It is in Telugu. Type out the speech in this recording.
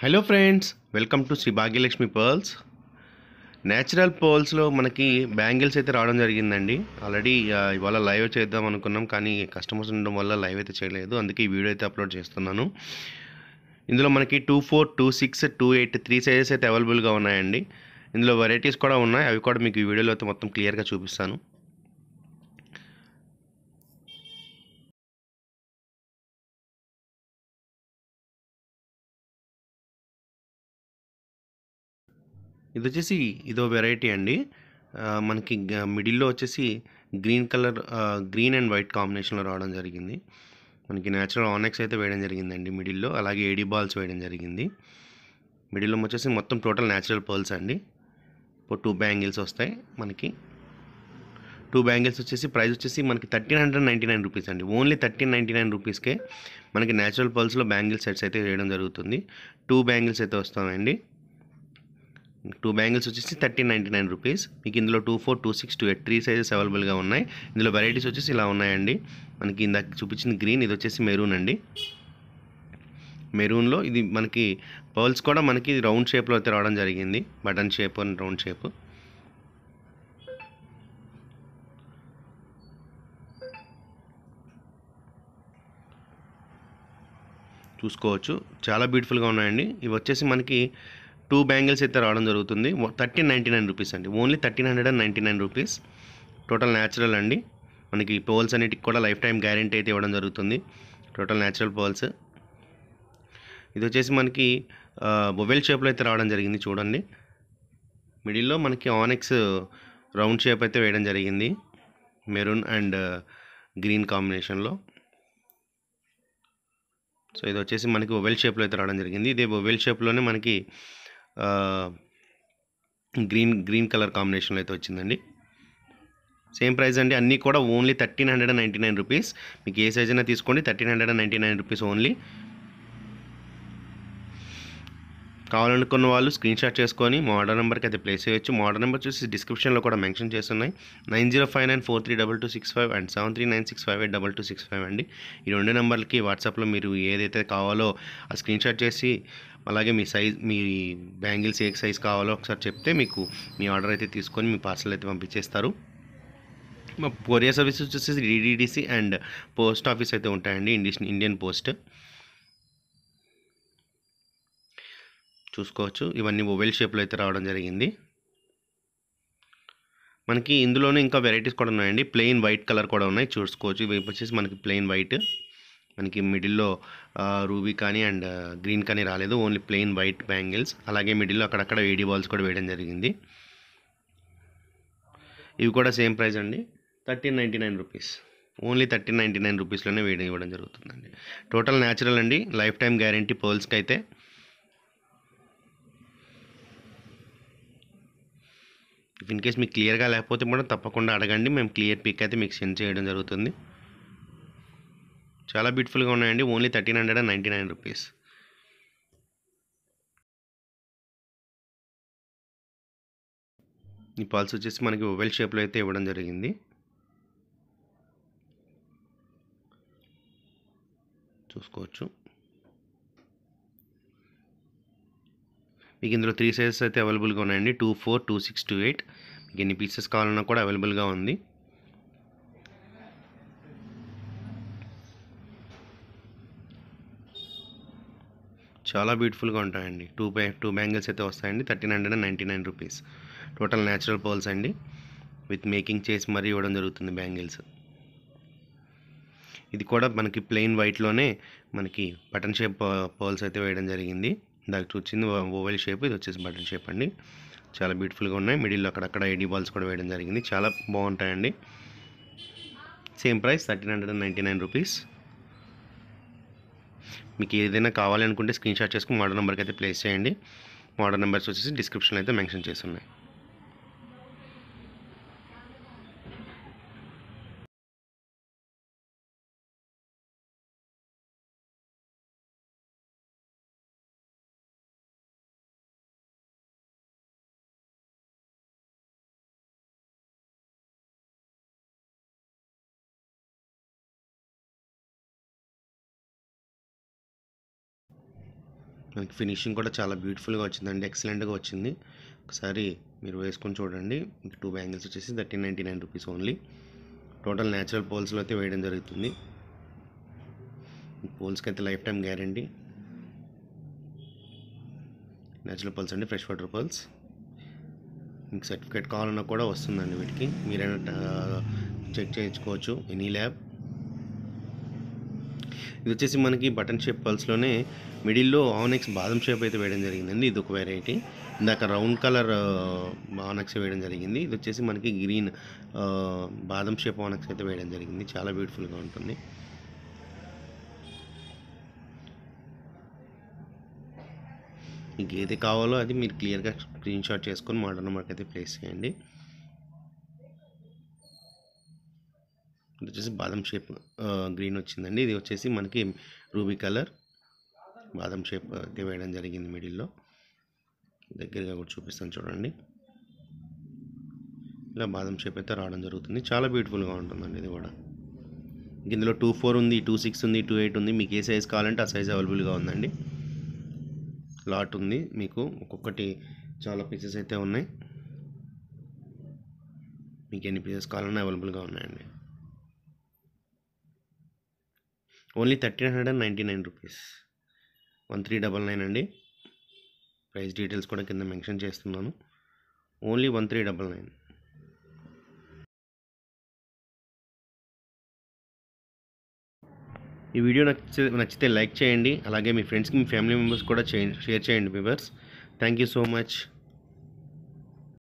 Hello friends, welcome to Shri Bhagyalakshmi pearls. Natural పర్ల్స్లో మనకి బ్యాంగిల్స్ అయితే రావడం జరిగిందండి. ఆల్రెడీ ఇవాళ లైవ్ చేద్దాం అనుకున్నాం, కానీ కస్టమర్స్ ఉండడం వల్ల లైవ్ అయితే చేయలేదు. అందుకే ఈ వీడియో అయితే అప్లోడ్ చేస్తున్నాను. ఇందులో మనకి 24, 26, 28 3 సైజెస్ అయితే అవైలబుల్గా ఉన్నాయండి. ఇందులో వెరైటీస్ కూడా ఉన్నాయి, అవి కూడా మీకు ఈ వీడియోలో అయితే మొత్తం క్లియర్గా చూపిస్తాను. ఇది వచ్చేసి ఇదో వెరైటీ అండి. మనకి మిడిల్లో వచ్చేసి గ్రీన్ అండ్ వైట్ కాంబినేషన్లో రావడం జరిగింది. మనకి న్యాచురల్ ఆనెక్స్ అయితే వేయడం జరిగిందండి మిడిల్లో, అలాగే ఏడీ బాల్స్ వేయడం జరిగింది. మిడిల్లో వచ్చేసి మొత్తం టోటల్ న్యాచురల్ పర్ల్స్ అండి. ఇప్పుడు 2 బ్యాంగిల్స్ వస్తాయి మనకి. 2 బ్యాంగిల్స్ వచ్చేసి ప్రైస్ వచ్చేసి మనకి 1399 రూపీస్ అండి. ఓన్లీ 1399 రూపీస్కే మనకి న్యాచురల్ పర్ల్స్లో బ్యాంగిల్ సెట్స్ అయితే వేయడం జరుగుతుంది. 2 బ్యాంగిల్స్ అయితే వస్తాయండి. 2 బ్యాంగిల్స్ వచ్చేసి 1399 రూపీస్. మీకు ఇందులో 24, 26, 28 3 సైజెస్ అవైలబుల్గా ఉన్నాయి. ఇందులో వెరైటీస్ వచ్చేసి ఇలా ఉన్నాయండి. మనకి ఇందాక చూపించిన గ్రీన్, ఇది వచ్చేసి మెరూన్ అండి. మెరూన్లో ఇది మనకి పర్ల్స్ కూడా మనకి రౌండ్ షేప్లో అయితే రావడం జరిగింది. Button shape and round shape. చూసుకోవచ్చు, చాలా బ్యూటిఫుల్గా ఉన్నాయండి. ఇవి వచ్చేసి మనకి 2 బ్యాంగిల్స్ అయితే రావడం జరుగుతుంది. 1399 రూపీస్ అండి. Only 1399 rupees. టోటల్ న్యాచురల్ అండి. మనకి పర్ల్స్ అన్నిటికి కూడా లైఫ్ టైం గ్యారెంటీ అయితే ఇవ్వడం జరుగుతుంది. Total natural pearls. ఇది వచ్చేసి మనకి బొవెల్ షేప్లో అయితే రావడం జరిగింది. చూడండి, మిడిల్లో మనకి ఆనెక్స్ రౌండ్ షేప్ అయితే వేయడం జరిగింది, మెరూన్ అండ్ గ్రీన్ కాంబినేషన్లో. సో ఇది వచ్చేసి మనకి బొవెల్ షేప్లో అయితే రావడం జరిగింది. ఇదే బొవెల్ షేప్లోనే మనకి గ్రీన్ కలర్ కాంబినేషన్లో అయితే వచ్చిందండి. సేమ్ ప్రైస్ అండి. అన్నీ కూడా ఓన్లీ 1399 రూపీస్. మీకు ఏ సైజ్ అయినా తీసుకోండి, 1399 రూపీస్ ఓన్లీ. కావాలనుకున్న వాళ్ళు స్క్రీన్ షాట్ చేసుకొని మా ఆర్డర్ నెంబర్కి అయితే ప్లేస్ చేయొచ్చు. మా ఆర్డర్ నెంబర్ చూసి డిస్క్రిప్షన్లో కూడా మెన్షన్ చేస్తున్నాయి. 9059432265 అండ్ 7396582265 అండి. ఈ 2 నెంబర్లకి వాట్సాప్లో మీరు ఏదైతే కావాలో ఆ స్క్రీన్ షాట్ చేసి, అలాగే మీ సైజ్, మీ బ్యాంగిల్స్ ఏ సైజ్ కావాలో ఒకసారి చెప్తే మీకు మీ ఆర్డర్ అయితే తీసుకొని మీ పార్సల్ అయితే పంపించేస్తారు. మా కొరియర్ సర్వీస్ వచ్చేసి డిడిడిసి అండ్ పోస్ట్ ఆఫీస్ అయితే ఉంటాయండి, ఇండియన్ పోస్ట్. చూసుకోవచ్చు, ఇవన్నీ మొబైల్ షేప్లో అయితే రావడం జరిగింది. మనకి ఇందులోనే ఇంకా వెరైటీస్ కూడా ఉన్నాయండి. ప్లెయిన్ వైట్ కలర్ కూడా ఉన్నాయి, చూసుకోవచ్చు. ఇవి వచ్చేసి మనకి ప్లెయిన్ వైట్. మనకి మిడిల్లో రూబీ కానీ అండ్ గ్రీన్ కానీ రాలేదు, ఓన్లీ ప్లెయిన్ వైట్ బ్యాంగిల్స్. అలాగే మిడిల్లో అక్కడక్కడ ఏడీ బాల్స్ కూడా వేయడం జరిగింది. ఇవి కూడా సేమ్ ప్రైస్ అండి, 1399 రూపీస్. ఓన్లీ 1399 రూపీస్లోనే వేయడం ఇవ్వడం జరుగుతుందండి. టోటల్ న్యాచురల్ అండి, లైఫ్ టైం గ్యారంటీ పర్ల్స్కి అయితే. ఇన్ కేస్ మీకు క్లియర్గా లేకపోతే కూడా తప్పకుండా అడగండి, మేము క్లియర్ పిక్ అయితే మీకు సెండ్ చేయడం జరుగుతుంది. చాలా బ్యూటిఫుల్గా ఉన్నాయండి. Only 1399 rupees. ఈ పాల్స్ వచ్చేసి మనకి ఓవెల్ షేప్లో అయితే ఇవ్వడం జరిగింది. చూసుకోవచ్చు, మీకు ఇందులో 3 సైజెస్ అయితే అవైలబుల్గా ఉన్నాయండి. 24, 26, 28. మీకు ఎన్ని పీసెస్ కావాలన్నా కూడా అవైలబుల్గా ఉంది. చాలా బ్యూటిఫుల్గా ఉంటాయండి. 2 బ్యాంగిల్స్ అయితే వస్తాయండి, 1399 రూపీస్. టోటల్ న్యాచురల్ పర్ల్స్ అండి, విత్ మేకింగ్ చేసి మరీ ఇవ్వడం జరుగుతుంది బ్యాంగిల్స్. ఇది కూడా మనకి ప్లెయిన్ వైట్లోనే మనకి బటన్ షేప్ పర్ల్స్ అయితే వేయడం జరిగింది. దానికి వచ్చింది ఓవెల్ షేప్, ఇది వచ్చేసి బటన్ షేప్ అండి. చాలా బ్యూటిఫుల్గా ఉన్నాయి. మిడిల్లో అక్కడక్కడ ఏడీ బాల్స్ కూడా వేయడం జరిగింది. చాలా బాగుంటాయండి. Same price 1399 rupees. మీకు ఏదైనా కావాలి అనుకుంటే స్క్రీన్ షాట్ చేసుకుని మోడల్ నెంబర్కి అయితే ప్లేస్ చేయండి. మోడల్ నెంబర్స్ వచ్చేసి డిస్క్రిప్షన్లో అయితే మెన్షన్ చేసి ఉన్నాయి. మనకి ఫినిషింగ్ కూడా చాలా బ్యూటిఫుల్గా వచ్చిందండి, ఎక్సలెంట్గా వచ్చింది. ఒకసారి మీరు వేసుకొని చూడండి. మీకు 2 బ్యాంగిల్స్ వచ్చేసి 1399 రూపీస్ ఓన్లీ. టోటల్ న్యాచురల్ పోల్స్లో అయితే వేయడం జరుగుతుంది. పోల్స్కి అయితే life time guarantee. Natural pearls అండి, ఫ్రెష్ వాటర్ పర్ల్స్. మీకు సర్టిఫికేట్ కావాలన్నా కూడా వస్తుందండి వీటికి. మీరైనా చెక్ చేయించుకోవచ్చు ఎనీ ల్యాబ్. ఇది వచ్చేసి మనకి బటన్ షేప్ పల్స్లోనే మిడిల్లో ఆనెక్స్ బాదం షేప్ అయితే వేయడం జరిగిందండి. ఇది ఒక వెరైటీ. ఇందాక రౌండ్ కలర్ ఆనెక్స్ వేయడం జరిగింది. ఇది వచ్చేసి మనకి గ్రీన్ బాదం షేప్ ఆనెక్స్ అయితే వేయడం జరిగింది. చాలా బ్యూటిఫుల్గా ఉంటుంది. మీకు ఏది కావాలో అది మీరు క్లియర్గా స్క్రీన్ షాట్ చేసుకొని మోడల్ నెంబర్కి అయితే ప్లేస్ చేయండి. ఇది వచ్చేసి బాదం షేప్ గ్రీన్ వచ్చిందండి. ఇది వచ్చేసి మనకి రూబీ కలర్ బాదం షేప్ అయితే వేయడం జరిగింది మిడిల్లో. దగ్గరగా కూడా చూపిస్తాను చూడండి. ఇలా బాదం షేప్ అయితే రావడం జరుగుతుంది. చాలా బ్యూటిఫుల్గా ఉంటుందండి ఇది కూడా. ఇందులో 24 ఉంది, 26 ఉంది, 28 ఉంది. మీకు ఏ సైజ్ కావాలంటే ఆ సైజ్ అవైలబుల్గా ఉందండి. లాట్ ఉంది మీకు, ఒక్కొక్కటి చాలా పీసెస్ అయితే ఉన్నాయి. మీకు ఎన్ని పీసెస్ కావాలన్నా అవైలబుల్గా ఉన్నాయండి. ఓన్లీ 1399 రూపీస్, 1399 అండి. ప్రైస్ డీటెయిల్స్ కూడా కింద మెన్షన్ చేస్తున్నాను. ఓన్లీ 1399. ఈ వీడియో నచ్చితే లైక్ చేయండి. అలాగే మీ ఫ్రెండ్స్కి, మీ ఫ్యామిలీ మెంబర్స్ కూడా షేర్ చేయండి viewers. Thank you so much.